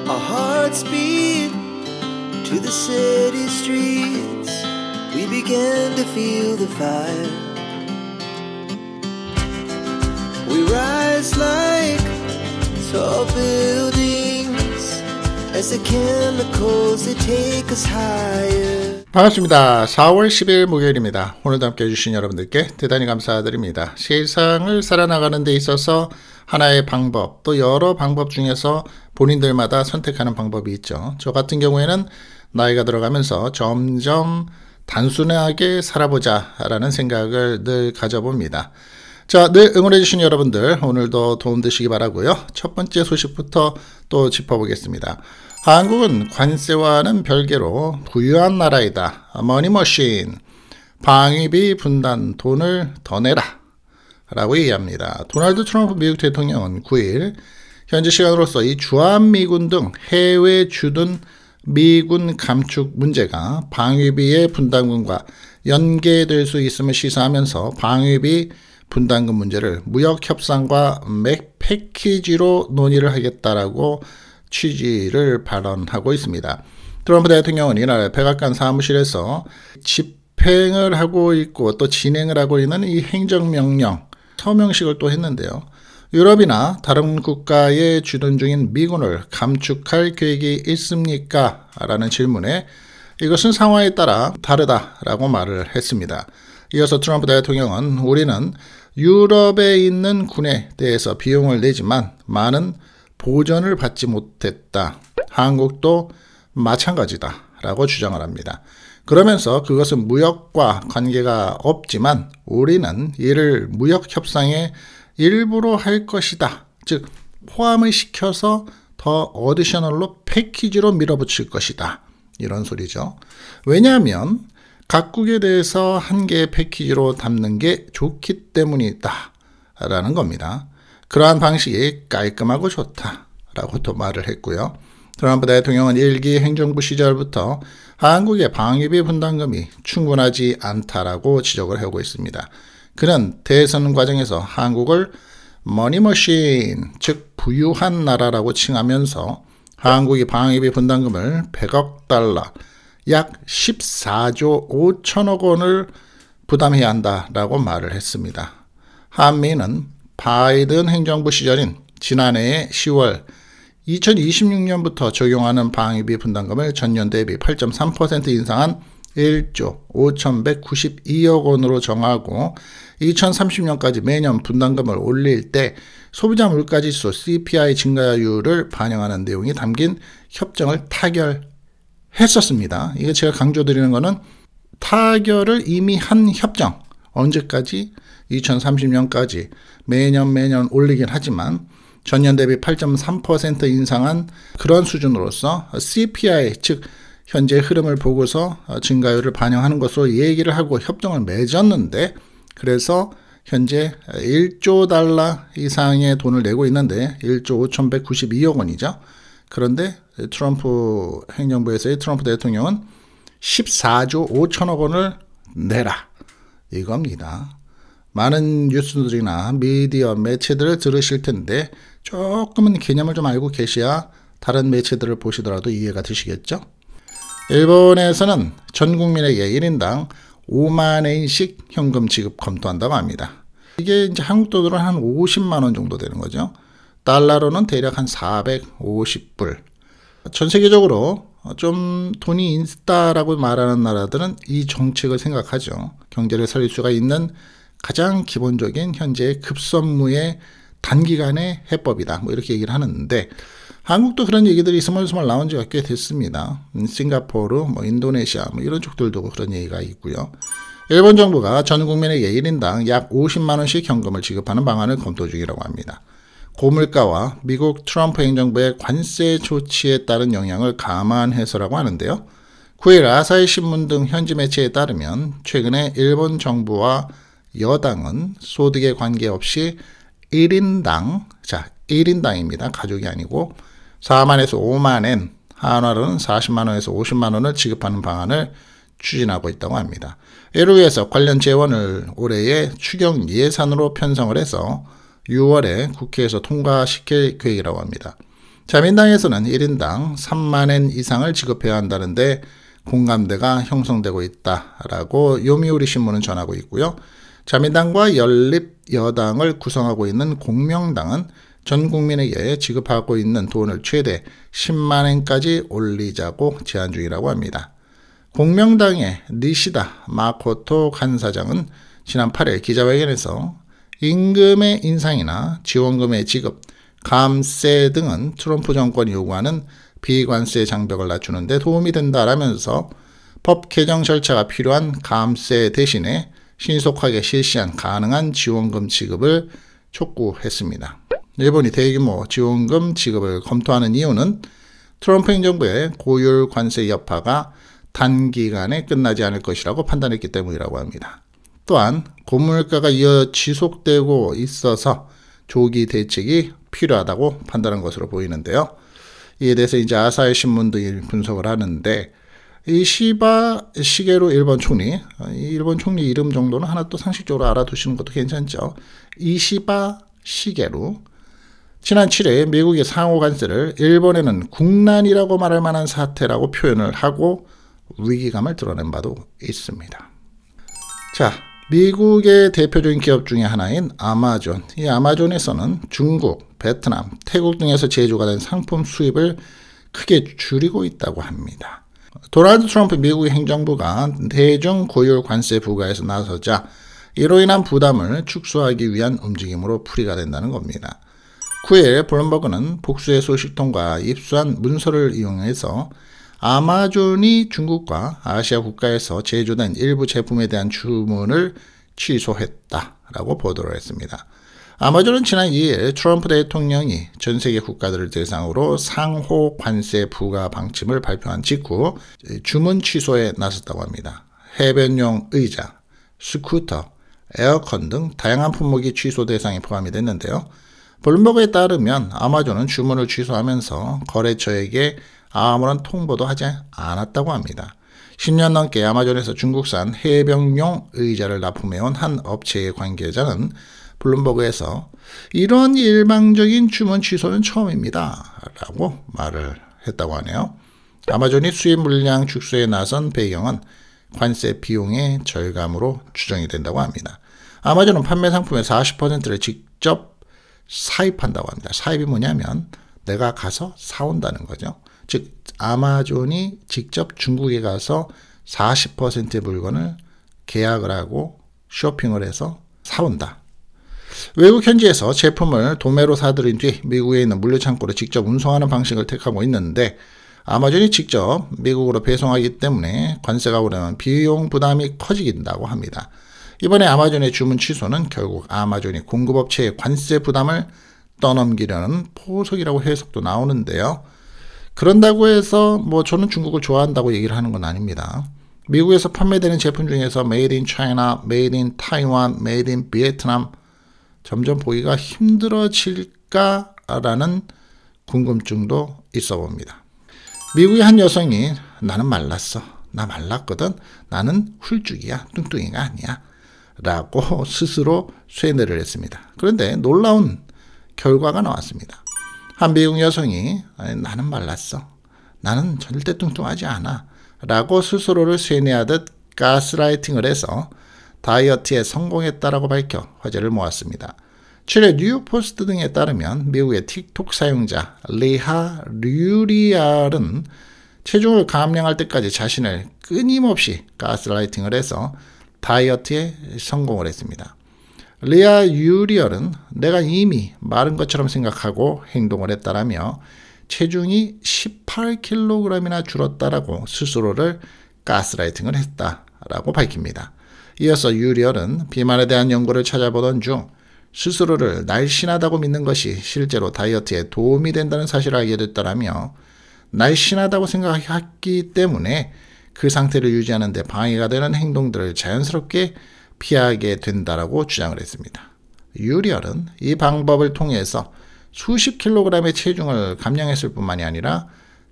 Our hearts beat to the city streets. We began to feel the fire. We rise like tall buildings as the chemicals they take us higher. 반갑습니다. 4월 10일 목요일입니다. 오늘도 함께 해주신 여러분들께 대단히 감사드립니다. 세상을 살아나가는 데 있어서 하나의 방법, 또 여러 방법 중에서 본인들마다 선택하는 방법이 있죠. 저 같은 경우에는 나이가 들어가면서 점점 단순하게 살아보자 라는 생각을 늘 가져봅니다. 자, 늘 응원해주신 여러분들 오늘도 도움 되시기 바라고요. 첫 번째 소식부터 또 짚어보겠습니다. 한국은 관세와는 별개로 부유한 나라이다. 머니머신, 방위비 분담 돈을 더 내라 라고 얘기합니다. 도널드 트럼프 미국 대통령은 9일 현지 시간으로서 이 주한미군 등 해외 주둔 미군 감축 문제가 방위비의 분담금과 연계될 수 있음을 시사하면서 방위비 분담금 문제를 무역협상과 맥 패키지로 논의를 하겠다라고 취지를 발언하고 있습니다. 트럼프 대통령은 이날 백악관 사무실에서 집행을 하고 있고 또 진행을 하고 있는 이 행정명령 서명식을 또 했는데요. 유럽이나 다른 국가에 주둔 중인 미군을 감축할 계획이 있습니까? 라는 질문에 이것은 상황에 따라 다르다라고 말을 했습니다. 이어서 트럼프 대통령은 우리는 유럽에 있는 군에 대해서 비용을 내지만 많은 보전을 받지 못했다. 한국도 마찬가지다 라고 주장을 합니다. 그러면서 그것은 무역과 관계가 없지만 우리는 이를 무역협상의 일부로 할 것이다. 즉 포함을 시켜서 더 어디셔널로 패키지로 밀어붙일 것이다. 이런 소리죠. 왜냐하면 각국에 대해서 한 개의 패키지로 담는 게 좋기 때문이다 라는 겁니다. 그러한 방식이 깔끔하고 좋다 라고 또 말을 했고요. 트럼프 대통령은 1기 행정부 시절부터 한국의 방위비 분담금이 충분하지 않다라고 지적을 하고 있습니다. 그는 대선 과정에서 한국을 머니머신, 즉 부유한 나라라고 칭하면서 한국이 방위비 분담금을 100억 달러, 약 14조 5천억 원을 부담해야 한다라고 말을 했습니다. 한미는 바이든 행정부 시절인 지난해 10월 2026년부터 적용하는 방위비 분담금을 전년 대비 8.3% 인상한 1조 5,192억 원으로 정하고 2030년까지 매년 분담금을 올릴 때 소비자 물가지수 CPI 증가율을 반영하는 내용이 담긴 협정을 타결했었습니다. 이게 제가 강조드리는 거는 타결을 이미 한 협정, 언제까지? 2030년까지 매년 올리긴 하지만 전년 대비 8.3% 인상한 그런 수준으로서 CPI, 즉 현재 흐름을 보고서 증가율을 반영하는 것으로 얘기를 하고 협정을 맺었는데, 그래서 현재 1조 달러 이상의 돈을 내고 있는데 1조 5,192억 원이죠. 그런데 트럼프 행정부에서의 트럼프 대통령은 14조 5천억 원을 내라 이겁니다. 많은 뉴스들이나 미디어 매체들을 들으실 텐데 조금은 개념을 좀 알고 계셔야 다른 매체들을 보시더라도 이해가 되시겠죠? 일본에서는 전 국민에게 1인당 5만엔씩 현금 지급 검토한다고 합니다. 이게 이제 한국 돈으로 한 50만 원 정도 되는 거죠. 달러로는 대략 한 450불. 전 세계적으로 좀 돈이 있다라고 말하는 나라들은 이 정책을 생각하죠. 경제를 살릴 수가 있는 가장 기본적인 현재의 급선무의 단기간의 해법이다. 뭐 이렇게 얘기를 하는데 한국도 그런 얘기들이 스멀스멀 나온 지가 꽤 됐습니다. 싱가포르, 인도네시아 이런 쪽들도 그런 얘기가 있고요. 일본 정부가 전 국민에게 1인당 약 50만 원씩 현금을 지급하는 방안을 검토 중이라고 합니다. 고물가와 미국 트럼프 행정부의 관세 조치에 따른 영향을 감안해서라고 하는데요. 9일 아사히 신문 등 현지 매체에 따르면 최근에 일본 정부와 여당은 소득에 관계없이 1인당, 1인당입니다. 가족이 아니고 4만에서 5만엔, 한화로는 40만원에서 50만원을 지급하는 방안을 추진하고 있다고 합니다. 이를 위해서 관련 재원을 올해의 추경 예산으로 편성을 해서 6월에 국회에서 통과시킬 계획이라고 합니다. 자민당에서는 1인당 3만엔 이상을 지급해야 한다는데 공감대가 형성되고 있다라고 요미우리 신문은 전하고 있고요. 자민당과 연립여당을 구성하고 있는 공명당은 전 국민에게 지급하고 있는 돈을 최대 10만엔까지 올리자고 제안 중이라고 합니다. 공명당의 니시다 마코토 간사장은 지난 8일 기자회견에서 임금의 인상이나 지원금의 지급, 감세 등은 트럼프 정권이 요구하는 비관세 장벽을 낮추는 데 도움이 된다라면서 법 개정 절차가 필요한 감세 대신에 신속하게 실시한 가능한 지원금 지급을 촉구했습니다. 일본이 대규모 지원금 지급을 검토하는 이유는 트럼프 행정부의 고율 관세 여파가 단기간에 끝나지 않을 것이라고 판단했기 때문이라고 합니다. 또한 고물가가 지속되고 있어서 조기 대책이 필요하다고 판단한 것으로 보이는데요. 이에 대해서 이제 아사히 신문도 분석을 하는데 이 시바 시게루 일본 총리 이름 정도는 하나 또 상식적으로 알아두시는 것도 괜찮죠. 이시바 시게루 지난 7일 미국의 상호 관세를 일본에는 국난이라고 말할 만한 사태라고 표현을 하고 위기감을 드러낸 바도 있습니다. 자, 미국의 대표적인 기업 중에 하나인 아마존. 이 아마존에서는 중국, 베트남, 태국 등에서 제조가 된 상품 수입을 크게 줄이고 있다고 합니다. 도널드 트럼프 미국의 행정부가 대중 고율 관세 부과에서 나서자 이로 인한 부담을 축소하기 위한 움직임으로 풀이가 된다는 겁니다. 9일 블룸버그는 복수의 소식통과 입수한 문서를 이용해서 아마존이 중국과 아시아 국가에서 제조된 일부 제품에 대한 주문을 취소했다라고 보도를 했습니다. 아마존은 지난 2일 트럼프 대통령이 전 세계 국가들을 대상으로 상호 관세 부과 방침을 발표한 직후 주문 취소에 나섰다고 합니다. 해변용 의자, 스쿠터, 에어컨 등 다양한 품목이 취소 대상에 포함이 됐는데요. 블룸버그에 따르면 아마존은 주문을 취소하면서 거래처에게 아무런 통보도 하지 않았다고 합니다. 10년 넘게 아마존에서 중국산 해병용 의자를 납품해온 한 업체의 관계자는 블룸버그에서 이런 일방적인 주문 취소는 처음입니다 라고 말을 했다고 하네요. 아마존이 수입 물량 축소에 나선 배경은 관세 비용의 절감으로 추정이 된다고 합니다. 아마존은 판매 상품의 40%를 직접 사입한다고 합니다. 사입이 뭐냐면 내가 가서 사온다는 거죠. 즉 아마존이 직접 중국에 가서 40%의 물건을 계약을 하고 쇼핑을 해서 사온다. 외국 현지에서 제품을 도매로 사들인 뒤 미국에 있는 물류창고로 직접 운송하는 방식을 택하고 있는데 아마존이 직접 미국으로 배송하기 때문에 관세가 오르면 비용 부담이 커지긴다고 합니다. 이번에 아마존의 주문 취소는 결국 아마존이 공급업체의 관세 부담을 떠넘기려는 포석이라고 해석도 나오는데요. 그런다고 해서 저는 중국을 좋아한다고 얘기를 하는 건 아닙니다. 미국에서 판매되는 제품 중에서 Made in China, Made in Taiwan, Made in Vietnam 점점 보기가 힘들어질까라는 궁금증도 있어 봅니다. 미국의 한 여성이 나는 말랐어. 나 말랐거든. 나는 훌쭉이야. 뚱뚱이가 아니야. 라고 스스로 쇠뇌를 했습니다. 그런데 놀라운 결과가 나왔습니다. 한 미국 여성이 나는 말랐어. 나는 절대 뚱뚱하지 않아. 라고 스스로를 쇠뇌하듯 가스라이팅을 해서 다이어트에 성공했다라고 밝혀 화제를 모았습니다. 7일 뉴욕포스트 등에 따르면 미국의 틱톡 사용자 리하 류리알은 체중을 감량할 때까지 자신을 끊임없이 가스라이팅을 해서 다이어트에 성공을 했습니다. 리아 유리얼은 내가 이미 마른 것처럼 생각하고 행동을 했다라며 체중이 18kg이나 줄었다라고 스스로를 가스라이팅을 했다라고 밝힙니다. 이어서 유리얼은 비만에 대한 연구를 찾아보던 중 스스로를 날씬하다고 믿는 것이 실제로 다이어트에 도움이 된다는 사실을 알게 됐다라며 날씬하다고 생각했기 때문에 그 상태를 유지하는 데 방해가 되는 행동들을 자연스럽게 피하게 된다라고 주장을 했습니다. 유리얼은 이 방법을 통해서 수십 킬로그램의 체중을 감량했을 뿐만이 아니라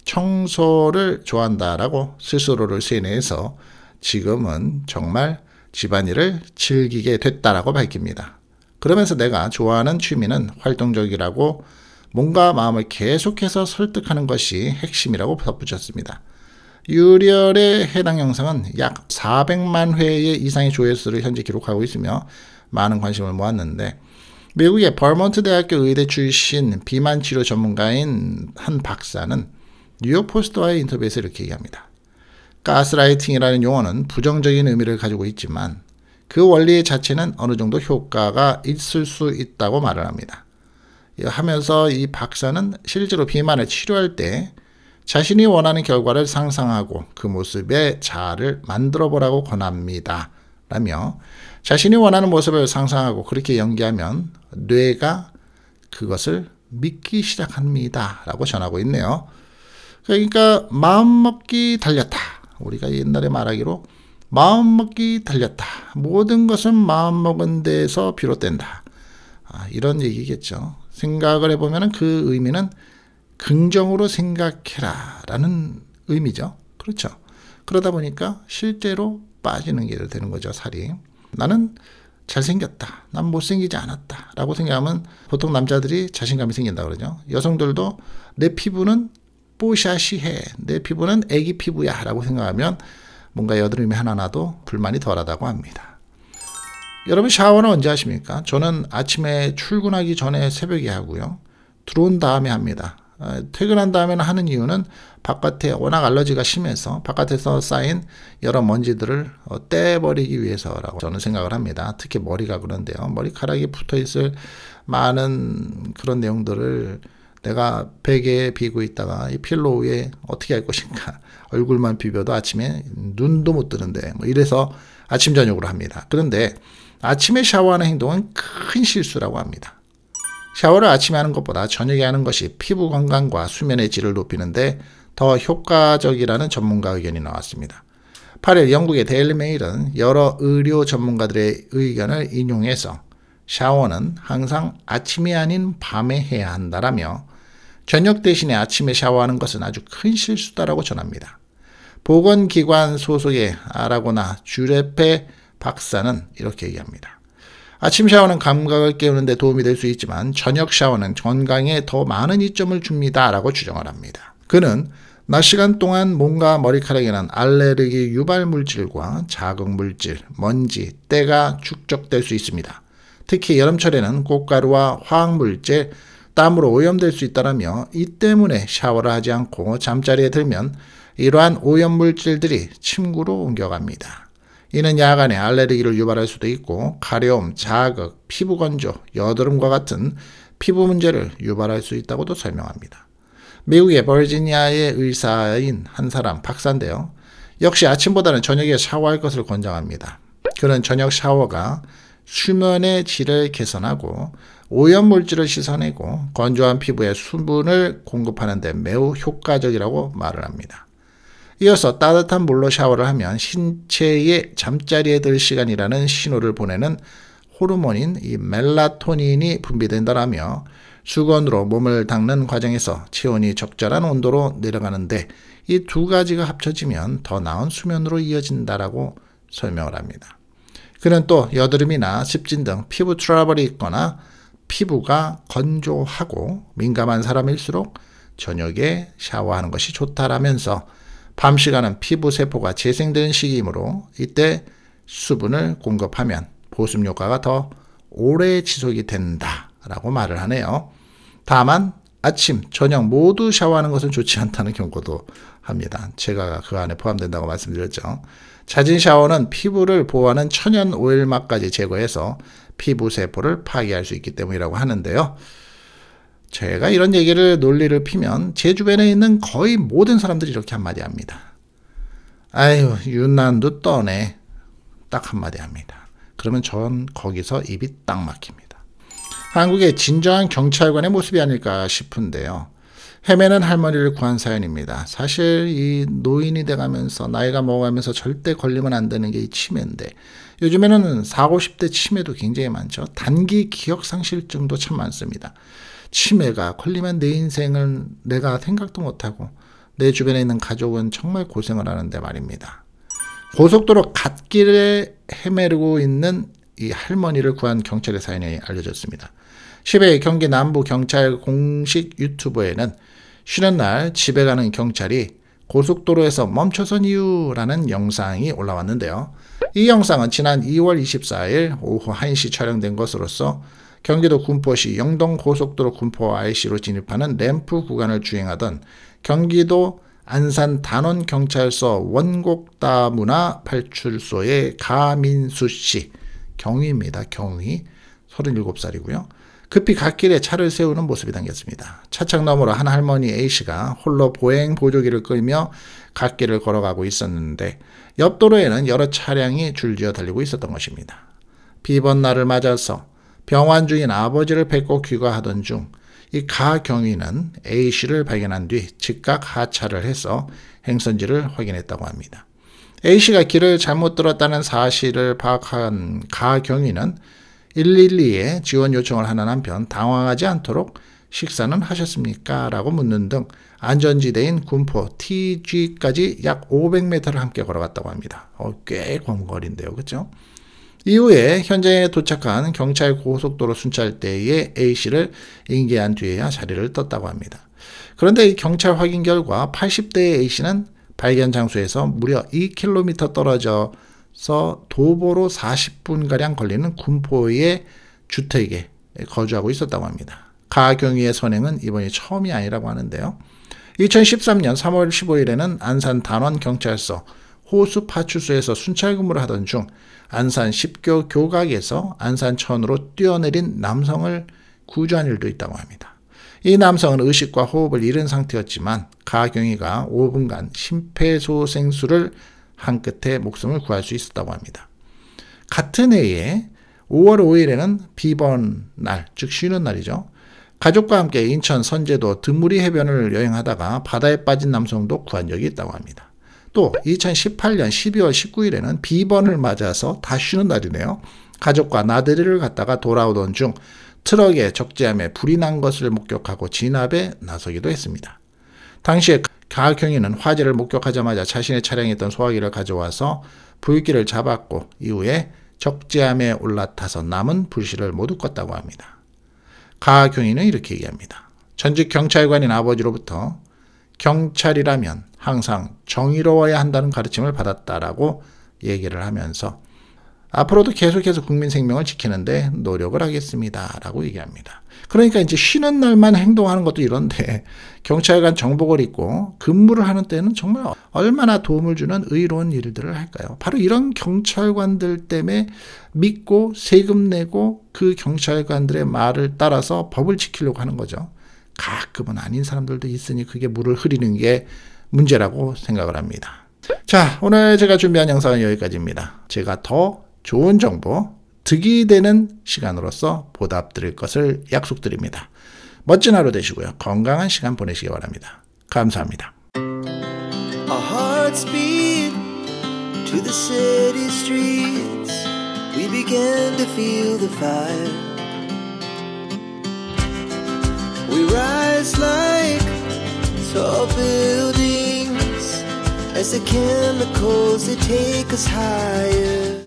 청소를 좋아한다라고 스스로를 쇠뇌해서 지금은 정말 집안일을 즐기게 됐다라고 밝힙니다. 그러면서 내가 좋아하는 취미는 활동적이라고 몸과 마음을 계속해서 설득하는 것이 핵심이라고 덧붙였습니다. 유월의 해당 영상은 약 400만 회의 이상의 조회수를 현재 기록하고 있으며 많은 관심을 모았는데, 미국의 버몬트 대학교 의대 출신 비만 치료 전문가인 한 박사는 뉴욕 포스트와의 인터뷰에서 이렇게 얘기합니다. 가스라이팅이라는 용어는 부정적인 의미를 가지고 있지만 그 원리 자체는 어느 정도 효과가 있을 수 있다고 말을 합니다. 하면서 이 박사는 실제로 비만을 치료할 때 자신이 원하는 결과를 상상하고 그 모습의 자아를 만들어 보라고 권합니다. 라며 자신이 원하는 모습을 상상하고 그렇게 연기하면 뇌가 그것을 믿기 시작합니다. 라고 전하고 있네요. 그러니까 마음먹기 달렸다. 우리가 옛날에 말하기로 마음먹기 달렸다. 모든 것은 마음먹은 데에서 비롯된다. 이런 얘기겠죠. 생각을 해보면 그 의미는 긍정으로 생각해라 라는 의미죠. 그렇죠. 그러다 보니까 실제로 빠지는 게 되는 거죠. 살이. 나는 잘생겼다. 난 못생기지 않았다. 라고 생각하면 보통 남자들이 자신감이 생긴다 그러죠. 여성들도 내 피부는 뽀샤시해. 내 피부는 애기 피부야. 라고 생각하면 뭔가 여드름이 하나 나도 불만이 덜하다고 합니다. 여러분 샤워는 언제 하십니까? 저는 아침에 출근하기 전에 새벽에 하고요. 들어온 다음에 합니다. 퇴근한 다음에는 하는 이유는 바깥에 워낙 알러지가 심해서 바깥에서 쌓인 여러 먼지들을 떼버리기 위해서라고 저는 생각을 합니다. 특히 머리가 그런데요. 머리카락이 붙어있을 많은 그런 내용들을 내가 베개에 비고 있다가 이 필로 위에 어떻게 할 것인가. 얼굴만 비벼도 아침에 눈도 못 뜨는데 뭐 이래서 아침 저녁으로 합니다. 그런데 아침에 샤워하는 행동은 큰 실수라고 합니다. 샤워를 아침에 하는 것보다 저녁에 하는 것이 피부 건강과 수면의 질을 높이는데 더 효과적이라는 전문가 의견이 나왔습니다. 8일 영국의 데일리 메일은 여러 의료 전문가들의 의견을 인용해서 샤워는 항상 아침이 아닌 밤에 해야 한다라며 저녁 대신에 아침에 샤워하는 것은 아주 큰 실수다라고 전합니다. 보건기관 소속의 아라고나 주레페 박사는 이렇게 얘기합니다. 아침 샤워는 감각을 깨우는 데 도움이 될 수 있지만 저녁 샤워는 건강에 더 많은 이점을 줍니다. 라고 주장을 합니다. 그는 낮 시간 동안 몸과 머리카락에 난 알레르기 유발 물질과 자극 물질, 먼지, 때가 축적될 수 있습니다. 특히 여름철에는 꽃가루와 화학물질, 땀으로 오염될 수 있다라며 이 때문에 샤워를 하지 않고 잠자리에 들면 이러한 오염물질들이 침구로 옮겨갑니다. 이는 야간에 알레르기를 유발할 수도 있고 가려움, 자극, 피부 건조, 여드름과 같은 피부 문제를 유발할 수 있다고도 설명합니다. 미국의 버지니아의 의사인 한 사람 박사인데요. 역시 아침보다는 저녁에 샤워할 것을 권장합니다. 그는 저녁 샤워가 수면의 질을 개선하고 오염물질을 씻어내고 건조한 피부에 수분을 공급하는 데 매우 효과적이라고 말을 합니다. 이어서 따뜻한 물로 샤워를 하면 신체의 잠자리에 들 시간이라는 신호를 보내는 호르몬인 이 멜라토닌이 분비된다라며 수건으로 몸을 닦는 과정에서 체온이 적절한 온도로 내려가는데 이 두 가지가 합쳐지면 더 나은 수면으로 이어진다라고 설명을 합니다. 그는 또 여드름이나 습진 등 피부 트러블이 있거나 피부가 건조하고 민감한 사람일수록 저녁에 샤워하는 것이 좋다라면서 밤 시간은 피부 세포가 재생되는 시기이므로 이때 수분을 공급하면 보습 효과가 더 오래 지속이 된다라고 말을 하네요. 다만 아침, 저녁 모두 샤워하는 것은 좋지 않다는 경고도 합니다. 제가 그 안에 포함된다고 말씀드렸죠. 잦은 샤워는 피부를 보호하는 천연 오일막까지 제거해서 피부 세포를 파괴할 수 있기 때문이라고 하는데요. 제가 이런 얘기를 논리를 피면 제 주변에 있는 거의 모든 사람들이 이렇게 한마디 합니다. 아유, 윤난도 떠네. 딱 한마디 합니다. 그러면 전 거기서 입이 딱 막힙니다. 한국의 진정한 경찰관의 모습이 아닐까 싶은데요. 헤매는 할머니를 구한 사연입니다. 사실 이 노인이 돼가면서 나이가 먹어가면서 절대 걸리면 안 되는 게 이 치매인데 요즘에는 40, 50대 치매도 굉장히 많죠. 단기 기억상실증도 참 많습니다. 치매가 걸리면 내 인생을 내가 생각도 못하고 내 주변에 있는 가족은 정말 고생을 하는데 말입니다. 고속도로 갓길에 헤매고 있는 이 할머니를 구한 경찰의 사연이 알려졌습니다. 10일 경기 남부경찰 공식 유튜브에는 쉬는 날 집에 가는 경찰이 고속도로에서 멈춰선 이유라는 영상이 올라왔는데요. 이 영상은 지난 2월 24일 오후 1시 촬영된 것으로서 경기도 군포시 영동고속도로 군포 IC로 진입하는 램프 구간을 주행하던 경기도 안산 단원경찰서 원곡다문화 발출소의 가민수씨, 경위입니다. 경위, 37살이고요. 급히 갓길에 차를 세우는 모습이 담겼습니다. 차창 너머로 한 할머니 A씨가 홀로 보행 보조기를 끌며 갓길을 걸어가고 있었는데 옆 도로에는 여러 차량이 줄지어 달리고 있었던 것입니다. 비번 날을 맞아서 병환 중인 아버지를 뵙고 귀가하던 중 이 가경위는 A씨를 발견한 뒤 즉각 하차를 해서 행선지를 확인했다고 합니다. A씨가 길을 잘못 들었다는 사실을 파악한 가경위는 112에 지원 요청을 하는 한편 당황하지 않도록 식사는 하셨습니까? 라고 묻는 등 안전지대인 군포 TG까지 약 500m를 함께 걸어갔다고 합니다. 꽤 먼 거리인데요. 그렇죠? 이후에 현장에 도착한 경찰 고속도로 순찰대에 A씨를 인계한 뒤에야 자리를 떴다고 합니다. 그런데 이 경찰 확인 결과 80대의 A씨는 발견 장소에서 무려 2km 떨어져서 도보로 40분가량 걸리는 군포의 주택에 거주하고 있었다고 합니다. 가경위의 선행은 이번이 처음이 아니라고 하는데요. 2013년 3월 15일에는 안산 단원경찰서 호수파출소에서 순찰 근무를 하던 중 안산 10교 교각에서 안산천으로 뛰어내린 남성을 구조한 일도 있다고 합니다. 이 남성은 의식과 호흡을 잃은 상태였지만 가경위가 5분간 심폐소생술을 한 끝에 목숨을 구할 수 있었다고 합니다. 같은 해에 5월 5일에는 비번 날, 즉 쉬는 날이죠. 가족과 함께 인천 선제도 드무리 해변을 여행하다가 바다에 빠진 남성도 구한 적이 있다고 합니다. 또 2018년 12월 19일에는 비번을 맞아서 다 쉬는 날이네요. 가족과 나들이를 갔다가 돌아오던 중 트럭에 적재함에 불이 난 것을 목격하고 진압에 나서기도 했습니다. 당시에 가경위는 화재를 목격하자마자 자신의 차량에 있던 소화기를 가져와서 불길을 잡았고 이후에 적재함에 올라타서 남은 불씨를 모두 껐다고 합니다. 가경위는 이렇게 얘기합니다. 전직 경찰관인 아버지로부터 경찰이라면 항상 정의로워야 한다는 가르침을 받았다라고 얘기를 하면서 앞으로도 계속해서 국민 생명을 지키는데 노력을 하겠습니다 라고 얘기합니다. 그러니까 이제 쉬는 날만 행동하는 것도 이런데 경찰관 정복을 입고 근무를 하는 때는 정말 얼마나 도움을 주는 의로운 일들을 할까요? 바로 이런 경찰관들 때문에 믿고 세금 내고 그 경찰관들의 말을 따라서 법을 지키려고 하는 거죠. 가끔은 아닌 사람들도 있으니 그게 물을 흐리는 게 문제라고 생각을 합니다. 자, 오늘 제가 준비한 영상은 여기까지입니다. 제가 더 좋은 정보, 득이 되는 시간으로서 보답드릴 것을 약속드립니다. 멋진 하루 되시고요. 건강한 시간 보내시기 바랍니다. 감사합니다. Our hearts beat to the city streets. We began to feel the fire. We rise like tall buildings as the chemicals they take us higher.